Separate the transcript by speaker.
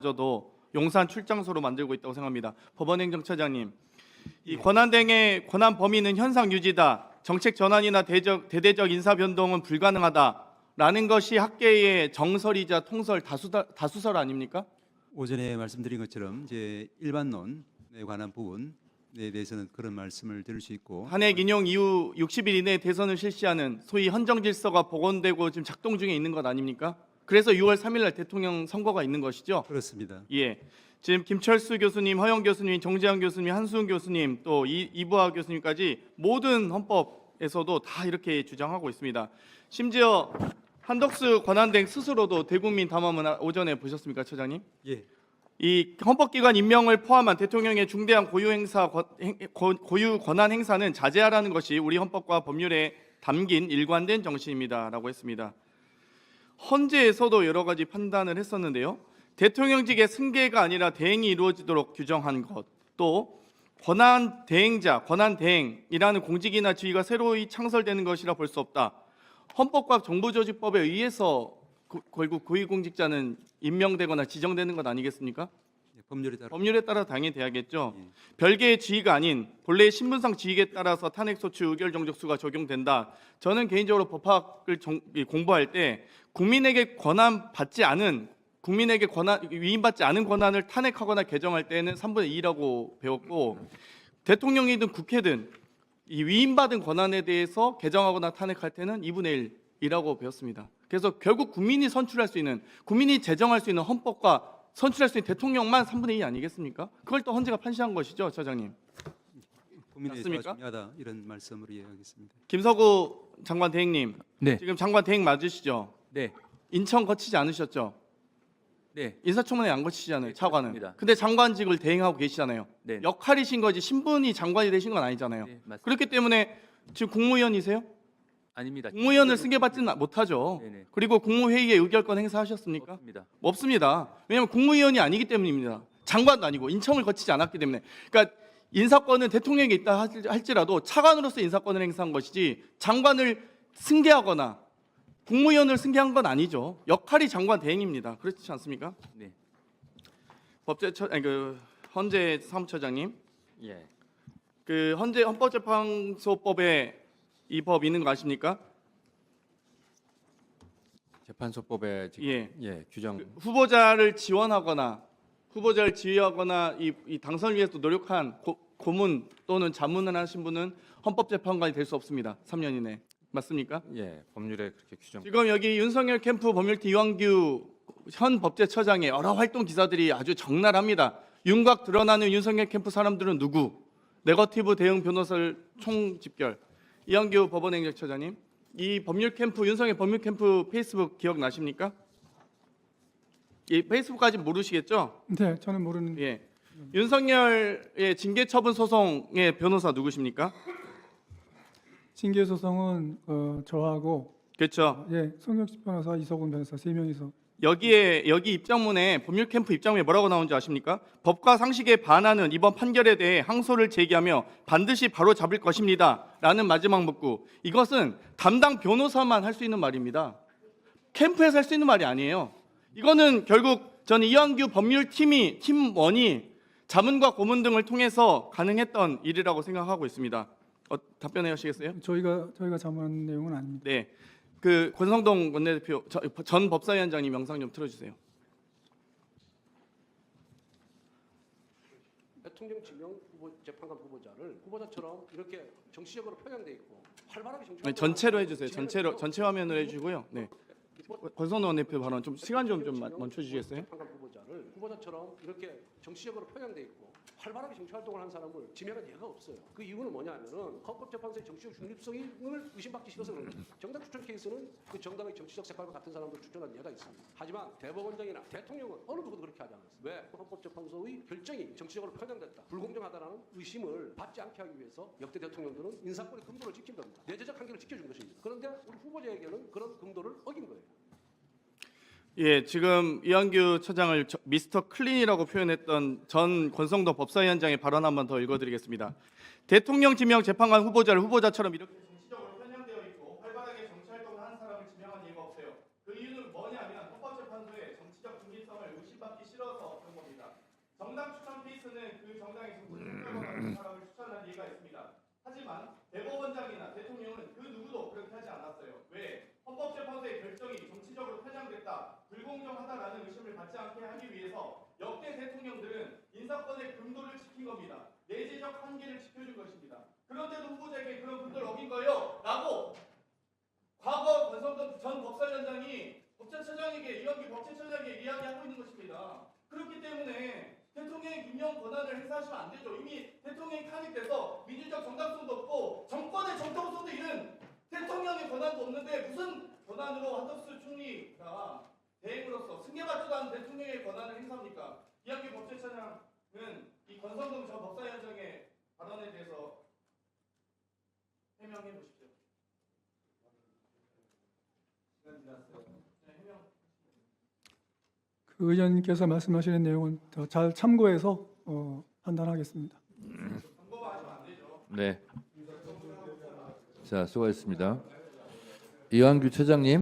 Speaker 1: 저도 용산 출장소로 만들고 있다고 생각합니다. 법원행정처장님, 이 권한대행의 권한 범위는 현상 유지다. 정책 전환이나 대대적 인사 변동은 불가능하다라는 것이 학계의 정설이자 통설 다수설 아닙니까?
Speaker 2: 오전에 말씀드린 것처럼 이제 일반론에 관한 부분에 대해서는 그런 말씀을 드릴 수 있고,
Speaker 1: 탄핵 인용 이후 60일 이내에 대선을 실시하는 소위 헌정 질서가 복원되고 지금 작동 중에 있는 것 아닙니까? 그래서 6월 3일 날 대통령 선거가 있는 것이죠.
Speaker 2: 그렇습니다.
Speaker 1: 예. 지금 김철수 교수님, 허영 교수님, 정재환 교수님, 한수훈 교수님, 또 이부하 교수님까지 모든 헌법에서도 다 이렇게 주장하고 있습니다. 심지어 한덕수 권한대행 스스로도 대국민 담화문 오전에 보셨습니까, 처장님?
Speaker 2: 예.
Speaker 1: 이 헌법기관 임명을 포함한 대통령의 중대한 고유 권한 행사는 자제하라는 것이 우리 헌법과 법률에 담긴 일관된 정신입니다라고 했습니다. 헌재에서도 여러 가지 판단을 했었는데요. 대통령직의 승계가 아니라 대행이 이루어지도록 규정한 것, 또 권한 대행자, 권한 대행이라는 공직이나 지위가 새로이 창설되는 것이라 볼 수 없다. 헌법과 정부조직법에 의해서 결국 고위공직자는 임명되거나 지정되는 것 아니겠습니까? 법률에 따라 당연히 돼야겠죠.
Speaker 2: 예.
Speaker 1: 별개의 지위가 아닌 본래의 신분상 지위에 따라서 탄핵소추 의결 정족수가 적용된다. 저는 개인적으로 법학을 공부할 때 국민에게 권한 받지 않은 국민에게 위임받지 않은 권한을 탄핵하거나 개정할 때는 3분의 2라고 배웠고, 대통령이든 국회든 이 위임받은 권한에 대해서 개정하거나 탄핵할 때는 2분의 1이라고 배웠습니다. 그래서 결국 국민이 선출할 수 있는, 국민이 제정할 수 있는 헌법과 선출할 수 있는 대통령만 3분의 2 아니겠습니까? 그걸 또 헌재가 판시한 것이죠, 처장님.
Speaker 2: 국민의
Speaker 1: 맞습니까?
Speaker 2: 중요하다 이런 말씀으로 이해하겠습니다.
Speaker 1: 김서구 장관 대행님,
Speaker 3: 네.
Speaker 1: 지금 장관 대행 맞으시죠?
Speaker 3: 네.
Speaker 1: 인천 거치지 않으셨죠?
Speaker 3: 네.
Speaker 1: 인사청문회 안 거치잖아요,
Speaker 3: 네,
Speaker 1: 차관은.
Speaker 3: 그렇습니다.
Speaker 1: 근데 장관직을 대행하고 계시잖아요.
Speaker 3: 네.
Speaker 1: 역할이신 거지 신분이 장관이 되신 건 아니잖아요.
Speaker 3: 네, 맞습니다.
Speaker 1: 그렇기 때문에 지금 국무위원이세요?
Speaker 3: 아닙니다.
Speaker 1: 국무위원을 승계받지는 못하죠.
Speaker 3: 네네.
Speaker 1: 그리고 국무회의에 의결권 행사하셨습니까?
Speaker 3: 없습니다.
Speaker 1: 없습니다. 왜냐하면 국무위원이 아니기 때문입니다. 장관도 아니고 인청을 거치지 않았기 때문에. 그러니까 인사권은 대통령에게 있다 할지라도 차관으로서 인사권을 행사한 것이지 장관을 승계하거나 국무위원을 승계한 건 아니죠. 역할이 장관 대행입니다. 그렇지 않습니까?
Speaker 3: 네.
Speaker 1: 헌재 사무처장님,
Speaker 3: 예.
Speaker 1: 그 헌재 헌법재판소법에 이 법 있는 거 아십니까?
Speaker 3: 재판소법에 지금
Speaker 1: 예.
Speaker 3: 규정.
Speaker 1: 후보자를 지원하거나 후보자를 지휘하거나 이 당선을 위해서 노력한 고문 또는 자문을 하신 분은 헌법재판관이 될 수 없습니다. 3년 이내. 맞습니까?
Speaker 3: 예. 법률에 그렇게 규정.
Speaker 1: 지금 여기 윤석열 캠프 법률팀 이완규 현 법제처장의 여러 활동 기사들이 아주 적나라합니다. 윤곽 드러나는 윤석열 캠프 사람들은 누구? 네거티브 대응 변호사를 총집결. 이완규 법원행정처장님, 이 법률 캠프 윤석열 법률 캠프 페이스북 기억나십니까? 이 페이스북까지 모르시겠죠?
Speaker 4: 네, 저는 모르는.
Speaker 1: 예. 윤석열의 징계 처분 소송의 변호사 누구십니까?
Speaker 4: 징계 소송은 저하고
Speaker 1: 그렇죠.
Speaker 4: 송영식 변호사, 이석훈 변호사 3명이서.
Speaker 1: 여기 입장문에 법률 캠프 입장문에 뭐라고 나오는지 아십니까? 법과 상식에 반하는 이번 판결에 대해 항소를 제기하며 반드시 바로 잡을 것입니다라는 마지막 문구. 이것은 담당 변호사만 할 수 있는 말입니다. 캠프에서 할 수 있는 말이 아니에요. 이거는 결국 저는 이완규 법률팀이 팀원이 자문과 고문 등을 통해서 가능했던 일이라고 생각하고 있습니다. 답변해 주시겠어요?
Speaker 4: 저희가 자문한 내용은 아닙니다.
Speaker 1: 네. 그 권성동 원내대표 전 법사위원장님 영상 좀 틀어주세요.
Speaker 5: 대통령 지명 재판관 후보자처럼 이렇게 정치적으로 편향돼 있고 활발하게 정치.
Speaker 1: 전체로 해주세요. 전체 화면을 해주고요. 네. 권성동 원내대표 발언 좀 시간 좀 멈춰주시겠어요?
Speaker 5: 재판관 후보자처럼 이렇게 정치적으로 편향돼 있고 활발하게 정치 활동을 한 사람을 지명한 예가 없어요. 그 이유는 뭐냐면은 헌법재판소의 정치적 중립성을 의심받기 싫어서 그런 거예요. 정당 추천 케이스는 그 정당의 정치적 색깔과 같은 사람들 추천한 예가 있습니다. 하지만 대법원장이나 대통령은 어느 누구도 그렇게 하지 않았어요. 왜? 헌법재판소의 결정이 정치적으로 편향됐다, 불공정하다라는 의심을 받지 않게 하기 위해서 역대 대통령들은 인사권의 금도를 지킨 겁니다. 내재적 한계를 지켜준 것입니다. 그런데 우리 후보자에게는 그런 금도를 어긴 거예요.
Speaker 1: 예, 지금 이완규 처장을 미스터 클린이라고 표현했던 전 권성동 법사위원장의 발언 한번 더 읽어드리겠습니다. 대통령 지명 재판관 후보자를 후보자처럼 이렇게 정치적으로 편향되어 있고 활발하게 정치 활동을 하는 사람을 지명한 이유가 없어요. 그 이유는 뭐냐면 헌법재판소의 정치적 중립성을 의심받기 싫어서 정당 추천 케이스는 그 정당의 정치적으로 맞는 사람을 추천한 예가 있습니다. 하지만 대법원장이나 대통령은 그 누구도 그렇게 하지 않았어요. 왜? 헌법재판소의 결정이 정치적으로 편향됐다, 불공정하다라는 의심을 받지 않게 하기 위해서 역대 대통령들은 인사권의 금도를 지킨 겁니다. 내재적 한계를 지켜준 것입니다. 그런데도 후보자에게 그런 금도를 어긴 거예요 라고 과거 권성동 전 법사위원장이 법제처장에게, 이완규 법제처장에게 이야기하고 있는 것입니다. 그렇기 때문에 대통령의 임명 권한을 행사하시면 안 되죠. 이미 대통령이 탄핵돼서 민주적 정당성도 없고 정권의 정통성도 잃은 대통령의 권한도 없는데 무슨 권한으로 한덕수 총리가 대행으로서 승계받지도 않은 대통령의 권한을 행사합니까? 이완규 법제처장은 이 권성동 전 법사위원장의 발언에 대해서 해명해 보십시오. 시간 지났어요. 네, 해명.
Speaker 4: 그 의원님께서 말씀하시는 내용은 더 잘 참고해서 판단하겠습니다.
Speaker 1: 참고하시면 안 되죠.
Speaker 6: 네. 자, 수고하셨습니다. 이완규 처장님.